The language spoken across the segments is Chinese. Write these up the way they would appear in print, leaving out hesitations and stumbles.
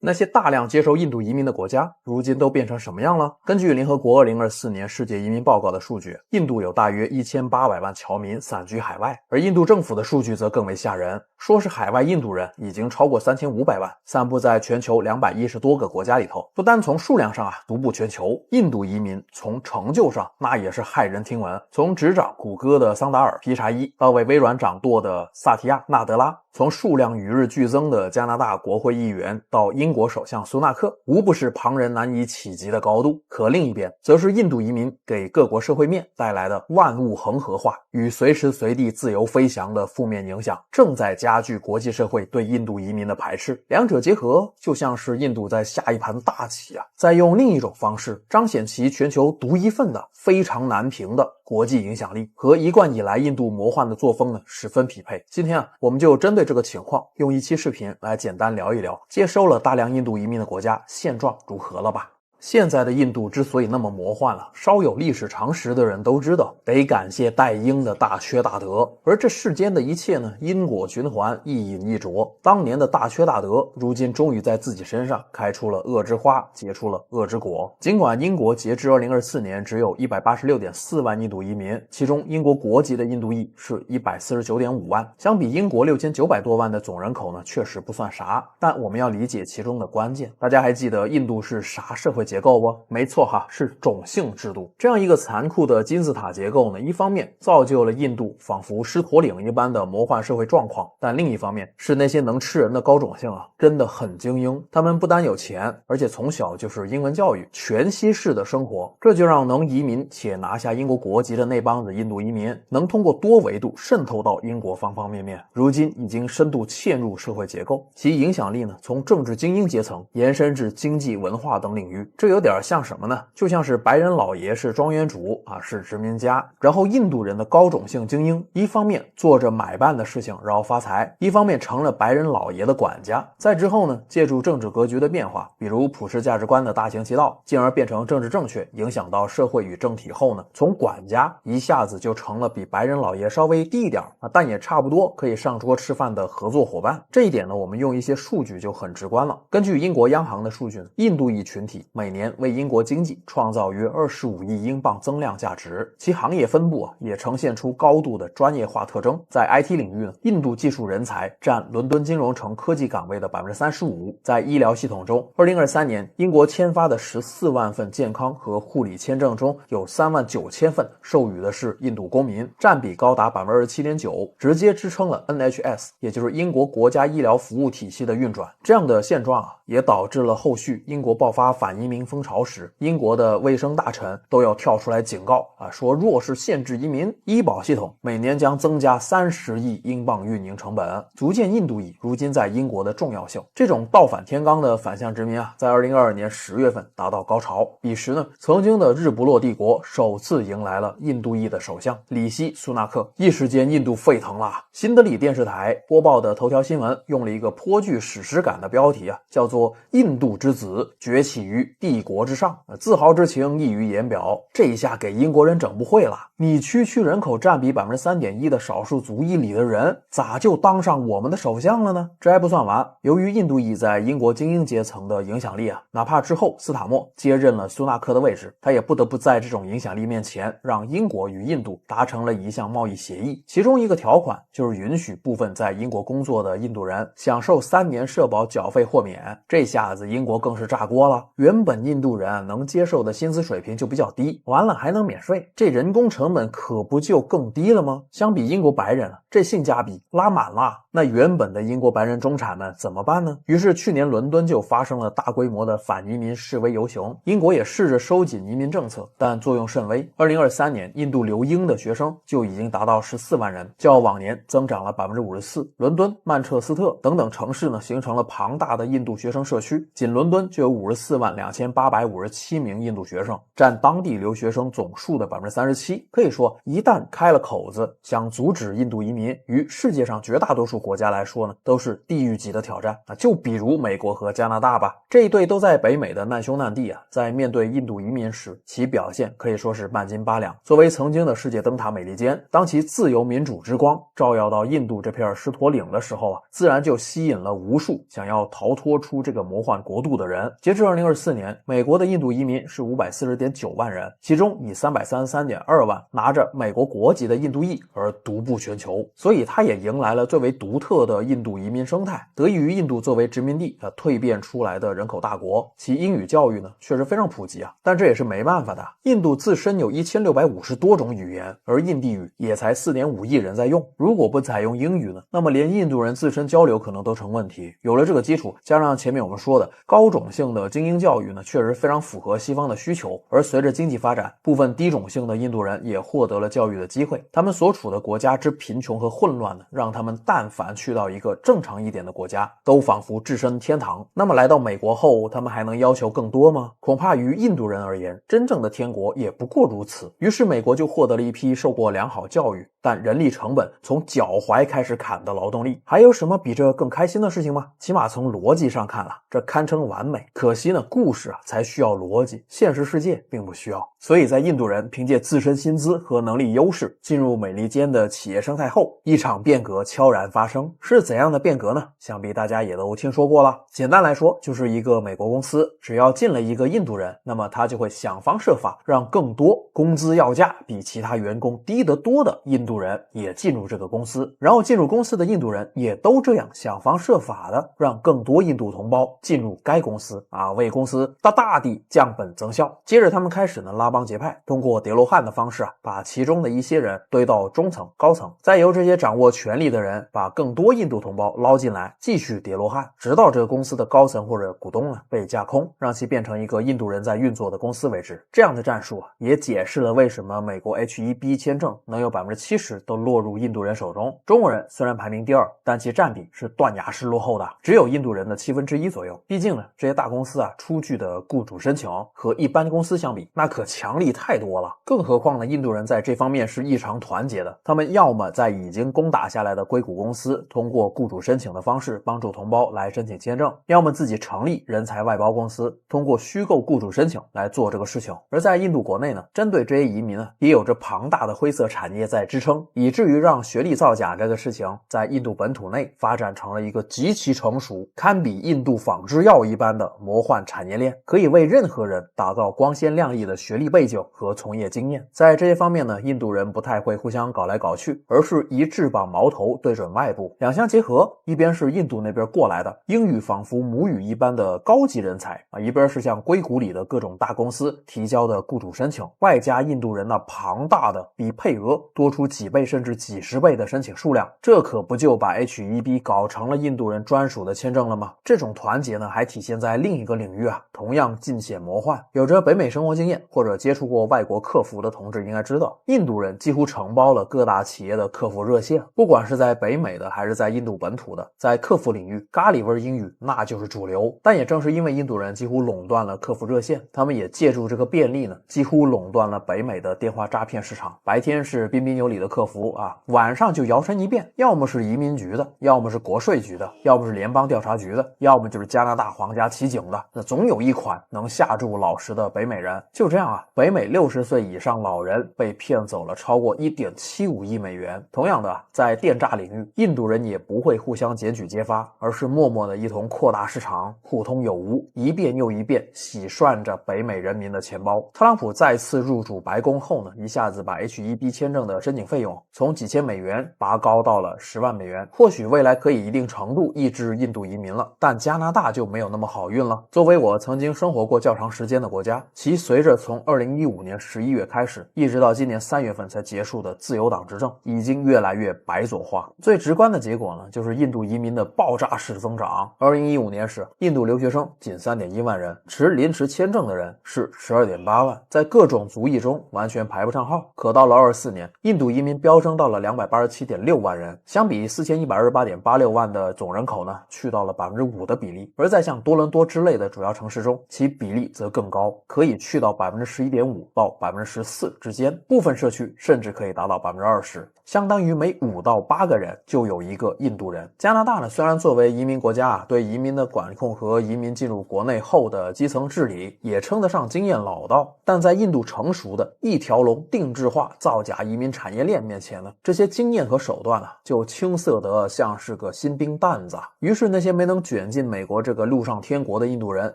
那些大量接受印度移民的国家，如今都变成什么样了？根据联合国2024年世界移民报告的数据，印度有大约1800万侨民散居海外，而印度政府的数据则更为吓人，说是海外印度人已经超过3500万，散布在全球210多个国家里头。不单从数量上独步全球，印度移民从成就上那也是骇人听闻。从执掌谷歌的桑达尔·皮查伊到为微软掌舵的萨提亚·纳德拉，从数量与日俱增的加拿大国会议员到英国首相苏纳克，无不是旁人难以企及的高度。可另一边，则是印度移民给各国社会面带来的万物恒河化与随时随地自由飞翔的负面影响，正在加剧国际社会对印度移民的排斥。两者结合，就像是印度在下一盘大棋在用另一种方式彰显其全球独一份的非常难评的国际影响力，和一贯以来印度魔幻的作风十分匹配。今天我们就针对这个情况，用一期视频来简单聊一聊接收了大量印度移民的国家现状如何了吧。现在的印度之所以那么魔幻稍有历史常识的人都知道，得感谢戴英的大缺大德。而这世间的一切因果循环，一饮一啄。当年的大缺大德，如今终于在自己身上开出了恶之花，结出了恶之果。尽管英国截至2024年只有186.4万印度移民，其中英国国籍的印度裔是149.5万，相比英国6900多万的总人口确实不算啥。但我们要理解其中的关键。大家还记得印度是啥社会结构不？没错是种姓制度。这样一个残酷的金字塔结构一方面造就了印度仿佛狮驼岭一般的魔幻社会状况，但另一方面是那些能吃人的高种姓真的很精英。他们不单有钱，而且从小就是英文教育，全西式的生活，这就让能移民且拿下英国国籍的那帮子印度移民能通过多维度渗透到英国方方面面，如今已经深度嵌入社会结构，其影响力从政治精英阶层延伸至经济文化等领域。这有点像什么呢？就像是白人老爷是庄园主是殖民家，然后印度人的高种姓精英一方面做着买办的事情然后发财，一方面成了白人老爷的管家。再之后借助政治格局的变化，比如普世价值观的大行其道，进而变成政治正确，影响到社会与政体后从管家一下子就成了比白人老爷稍微低一点但也差不多可以上桌吃饭的合作伙伴。这一点我们用一些数据就很直观了。根据英国央行的数据印度裔群体每年为英国经济创造约25亿英镑增量价值，其行业分布也呈现出高度的专业化特征。在 IT 领域印度技术人才占伦敦金融城科技岗位的 35%。在医疗系统中，2023年英国签发的14万份健康和护理签证中，有39000份授予的是印度公民，占比高达 27.9%， 直接支撑了 NHS， 也就是英国国家医疗服务体系的运转。这样的现状也导致了后续英国爆发反移民风潮时，英国的卫生大臣都要跳出来警告说若是限制移民，医保系统每年将增加30亿英镑运营成本，足见印度裔如今在英国的重要性。这种倒反天罡的反向殖民在2022年10月份达到高潮。彼时曾经的日不落帝国首次迎来了印度裔的首相里希·苏纳克，一时间印度沸腾了。新德里电视台播报的头条新闻用了一个颇具史诗感的标题叫做印度之子崛起于帝国之上，自豪之情溢于言表。这一下给英国人整不会了，你区人口占比 3.1% 的少数族裔里的人咋就当上我们的首相了呢？这还不算完，由于印度裔在英国精英阶层的影响力哪怕之后斯塔默接任了苏纳克的位置，他也不得不在这种影响力面前让英国与印度达成了一项贸易协议，其中一个条款就是允许部分在英国工作的印度人享受3年社保缴费豁免。这下子英国更是炸锅了，原本印度人能接受的薪资水平就比较低，完了还能免税，这人工成本可不就更低了吗？相比英国白人这性价比拉满了。那原本的英国白人中产们怎么办呢？于是去年伦敦就发生了大规模的反移民示威游行，英国也试着收紧移民政策，但作用甚微。2023年印度留英的学生就已经达到14万人，较往年增长了 54%。伦敦、曼彻斯特等等城市形成了庞大的印度学生社区，仅伦敦就有54万2857名印度学生，占当地留学生总数的 37%。可以说一旦开了口子，想阻止印度移民于世界上绝大多数国家来说呢，都是地狱级的挑战啊。就比如美国和加拿大吧，这一对都在北美的难兄难弟啊，在面对印度移民时，其表现可以说是半斤八两。作为曾经的世界灯塔美利坚，当其自由民主之光照耀到印度这片狮驼岭的时候啊，自然就吸引了无数想要逃脱出这个魔幻国度的人。截至2024年，美国的印度移民是540.9万人，其中以333.2万拿着美国国籍的印度裔而独步全球，所以它也迎来了最为独特的印度移民生态。得益于印度作为殖民地蜕变出来的人口大国，其英语教育呢确实非常普及啊，但这也是没办法的。印度自身有1650多种语言，而印地语也才4.5亿人在用。如果不采用英语呢，那么连印度人自身交流可能都成问题。有了这个基础，加上前面我们说的高种姓的精英教育呢，确实非常符合西方的需求。而随着经济发展，部分低种姓的印度人也获得了教育的机会。他们所处的国家之贫穷和混乱呢，让他们但凡去到一个正常一点的国家，都仿佛置身天堂。那么来到美国后，他们还能要求更多吗？恐怕于印度人而言，真正的天国也不过如此。于是美国就获得了一批受过良好教育，但人力成本从脚踝开始砍的劳动力。还有什么比这更开心的事情吗？起码从逻辑上看这堪称完美。可惜呢，故事才需要逻辑，现实世界并不需要。所以在印度人凭借自身薪资和能力优势进入美利坚的企业生态后，一场变革悄然发生。是怎样的变革呢？想必大家也都听说过了。简单来说，就是一个美国公司只要进了一个印度人，那么他就会想方设法让更多工资要价比其他员工低得多的印度人也进入这个公司，然后进入公司的印度人也都这样想方设法的让更多印度同胞进入该公司为公司大大地降本增效。接着他们开始呢拉帮结派，通过叠罗汉的方式把其中的一些人堆到中层高层，再由这些掌握权力的人把更多印度同胞捞进来继续叠罗汉，直到这个公司的高层或者股东呢被架空，让其变成一个印度人在运作的公司为止。这样的战术也解释了为什么美国 H1B 签证能有 70% 都落入印度人手中。中国人虽然排名第二，但其占比是断崖式落后的，只有印度人的1/7左右。毕竟呢，这些大公司出具的雇主申请和一般公司相比，那可强力太多了。更何况呢，印度人在这方面是异常团结的，他们要么在已经攻打下来的硅谷公司通过雇主申请的方式帮助同胞来申请签证，要么自己成立人才外包公司，通过虚构雇主申请来做这个事情。而在印度国内呢，针对这些移民也有着庞大的灰色产业在支撑，以至于让学历造假这个事情在印度本土内发展成了一个极其成熟，堪比印度仿制药一般的魔幻产业链，可以为任何人打造光鲜亮丽的学历背景和从业经验。在这些方面呢，印度人不太会互相搞来搞去，而是一致把矛头对准外部，两相结合，一边是印度那边过来的英语仿佛母语一般的高级人才一边是向硅谷里的各种大公司提交的雇主申请，外加印度人那庞大的比配额多出几倍甚至几十倍的申请数量，这可不就把 H1B 搞成了印度人专属的签证了吗？这种团结呢，还体现在另一个领域同样尽显魔幻。有着北美生活经验或者接触过外国客服的同志应该知道，印度人几乎承包了各大企业的客服热线，不管是在北美的还是在印度本土的，在客服领域咖喱味英语那就是主流。但也正是因为印度人几乎垄断了客服热线，他们也借助这个便利呢，几乎垄断了北美的电话诈骗市场。白天是彬彬有礼的客服晚上就摇身一变，要么是移民局的，要么是国税局的，要么是联邦调查局的，要么就是加拿大皇家骑警的，那总有一款能吓住老实的北美人。就这样北美60岁以上老人被骗走了超过 1.75亿美元。同样的，在电诈领域，印度人也不会互相检举揭发，而是默默的一同扩大市场，互通有无，一遍又一遍洗涮着北美人民的钱包。特朗普再次入主白宫后呢，一下子把 H1B 签证的申请费用从几千美元拔高到了10万美元，或许未来可以一定程度抑制印度移民了，但加拿大就没有那么好运了。作为我曾经生活过较长时间的国家，其随着从2015年11月开始一直到今年3月份才结束的自由党执政，已经越来越白左化。最直观的结果呢，就是印度移民的爆炸式增长。2015年时，印度留学生仅 3.1万人，持临时签证的人是 12.8万，在各种族裔中完全排不上号。可到了24年，印度移民飙升到了 287.6万人，相比 4128.86 万的总人口呢，去到了 5% 的比例。而在像多伦多之类的主要城市中，其比例则更高，可以去到 11.5% 到 14% 之间，部分社区甚至可以达到 20%，相当于每5到8个人就有有一个印度人。加拿大呢，虽然作为移民国家对移民的管控和移民进入国内后的基层治理也称得上经验老道，但在印度成熟的一条龙定制化造假移民产业链面前呢，这些经验和手段就青涩得像是个新兵蛋子。于是那些没能卷进美国这个陆上天国的印度人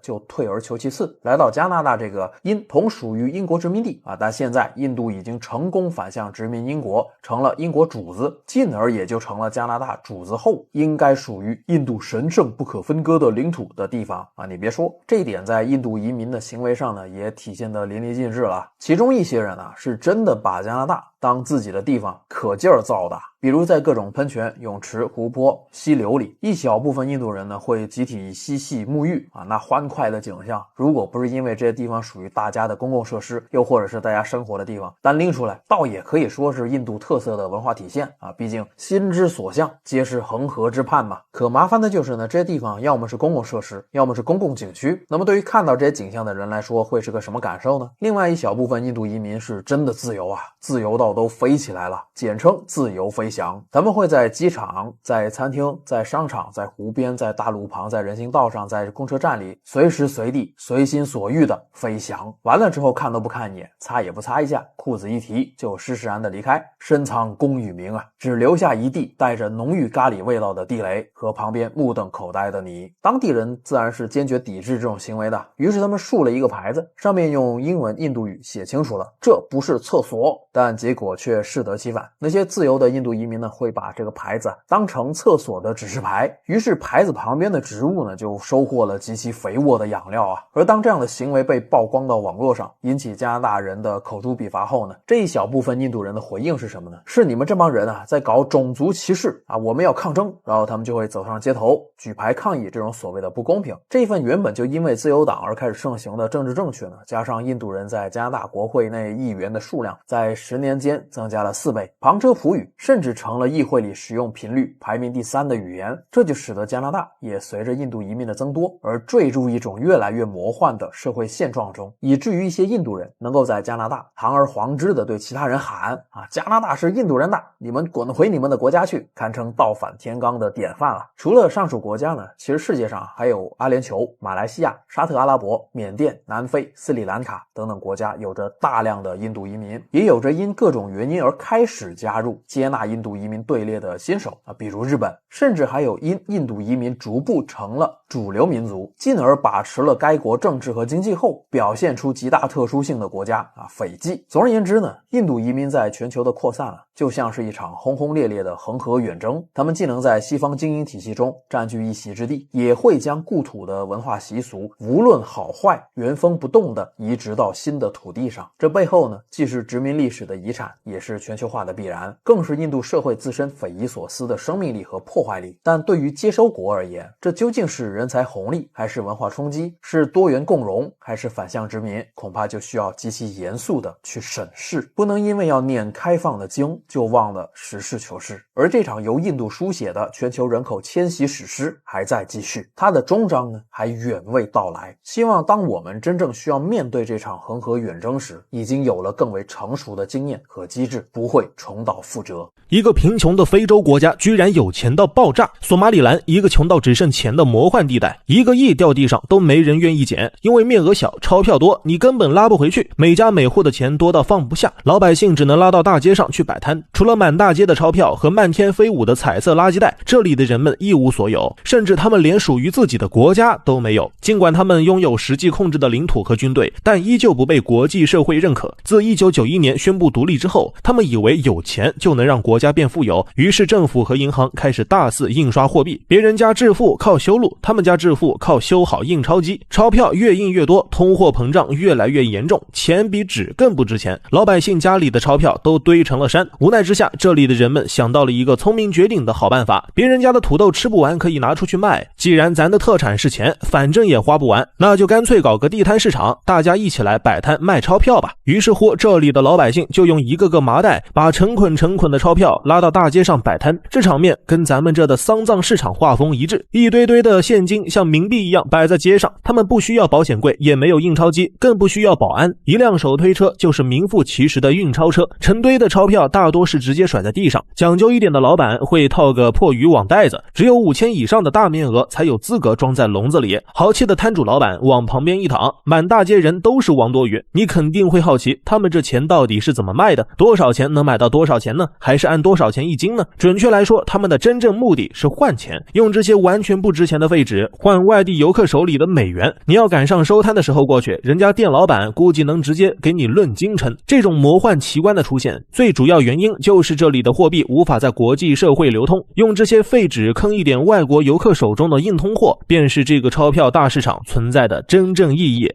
就退而求其次，来到加拿大这个因同属于英国殖民地但现在印度已经成功反向殖民英国，成了英国主子，进而也就成了加拿大主子后应该属于印度神圣不可分割的领土的地方你别说，这一点在印度移民的行为上呢也体现得淋漓尽致了。其中一些人是真的把加拿大当自己的地方可劲儿造的，比如在各种喷泉、泳池、湖泊、溪流里，一小部分印度人呢会集体嬉戏沐浴那欢快的景象，如果不是因为这些地方属于大家的公共设施，又或者是大家生活的地方，单拎出来倒也可以说是印度特色的文化体现毕竟心之所向皆是恒河之畔嘛。可麻烦的就是呢，这些地方要么是公共设施，要么是公共景区，那么对于看到这些景象的人来说会是个什么感受呢？另外一小部分印度移民是真的自由自由到都飞起来了，简称自由飞翔。他们会在机场、在餐厅、在商场、在湖边、在大路旁、在人行道上、在公车站里，随时随地随心所欲的飞翔，完了之后看都不看一眼，擦也不擦一下，裤子一提就施施然的离开，深藏功与名只留下一地带着浓郁咖喱味道的地雷和旁边目瞪口呆的你。当地人自然是坚决抵制这种行为的，于是他们竖了一个牌子，上面用英文印度语写清楚了这不是厕所，但结果却适得其反。那些自由的印度移民呢会把这个牌子当成厕所的指示牌，于是牌子旁边的植物呢就收获了极其肥沃的养料而当这样的行为被曝光到网络上，引起加拿大人的口诛笔伐后呢，这一小部分印度人的回应是什么呢？是你们这帮人在搞种族歧视我们要抗争，然后他们就会走上街头举牌抗议这种所谓的不公平。这份原本就因为自由党而开始盛行的政治正确呢，加上印度人在加拿大国会内议员的数量在10年间增加了4倍，旁遮普语甚至成了议会里使用频率排名第3的语言，这就使得加拿大也随着印度移民的增多而坠入一种越来越魔幻的社会现状中，以至于一些印度人能够在加拿大堂而皇之的对其他人喊加拿大是印度人的，你们滚回你们的国家去，堪称倒反天罡的典范除了上述国家呢，其实世界上还有阿联酋、马来西亚、沙特阿拉伯、缅甸、南非、斯里兰卡等等国家有着大量的印度移民，也有着因各种原因而开始加入接纳印度移民队列的新手比如日本，甚至还有因印度移民逐步成了主流民族，进而把持了该国政治和经济后表现出极大特殊性的国家斐济。总而言之呢，印度移民在全球的扩散就像是一场轰轰烈烈的恒河远征，他们既能在西方精英体系中占据一席之地，也会将故土的文化习俗无论好坏原封不动地移植到新的土地上。这背后呢，既是殖民历史的遗产，也是全球化的必然，更是印度社会自身匪夷所思的生命力和破坏力。但对于接收国而言，这究竟是人才红利还是文化冲击，是多元共荣还是反向殖民，恐怕就需要极其严肃地去审视，不能因为要念开放的经就忘了实事求是。而这场由印度书写的全球人口迁徙史诗还在继续，它的终章呢还远未到来。希望当我们真正需要面对这场恒河远征时，已经有了更为成熟的经验和机制，不会重蹈覆辙。一个贫穷的非洲国家居然有钱到爆炸，索马里兰一个穷到只剩钱的魔幻地带，1个亿掉地上都没人愿意捡，因为面额小，钞票多，你根本拉不回去，每家每户的钱多到放不下，老百姓只能拉到大街上去摆摊。除了满大街的钞票和漫天飞舞的彩色垃圾袋，这里的人们一无所有，甚至他们连属于自己的国家都没有。尽管他们拥有实际控制的领土和军队，但依旧不被国际社会认可。自1991年宣布独立之后，他们以为有钱就能让国家变富有，于是政府和银行开始大肆印刷货币。别人家致富靠修路，他们家致富靠修好印钞机，钞票越印越多，通货膨胀越来越严重，钱比纸更不值钱，老百姓家里的钞票都堆成了山。无奈之下，这里的人们想到了一个聪明绝顶的好办法，别人家的土豆吃不完可以拿出去卖，既然咱的特产是钱，反正也花不完，那就干脆搞个地摊市场，大家一起来摆摊卖钞票吧。于是乎，这里的老百姓就用一个个麻袋把成捆成捆的钞票拉到大街上摆摊，这场面跟咱们这的丧葬市场画风一致，一堆堆的现金像冥币一样摆在街上，他们不需要保险柜，也没有印钞机，更不需要保安，一辆手推车就是名副其实的运钞车，成堆的钞票大多是直接甩在地上，讲究一点的老板会套个破渔网袋子，只有5000以上的大面额才有资格装在笼子里。豪气的摊主老板往旁边一躺，满大街人都是王多鱼，你肯定会好奇他们这钱到底是怎么卖的，多少钱能买到多少钱呢？还是按多少钱一斤呢？准确来说，他们的真正目的是换钱，用这些完全不值钱的废纸换外地游客手里的美元。你要赶上收摊的时候过去，人家店老板估计能直接给你论斤称。这种魔幻奇观的出现，最主要原因就是这里的货币无法在国际社会流通，用这些废纸坑一点外国游客手中的硬通货，便是这个钞票大市场存在的真正意义。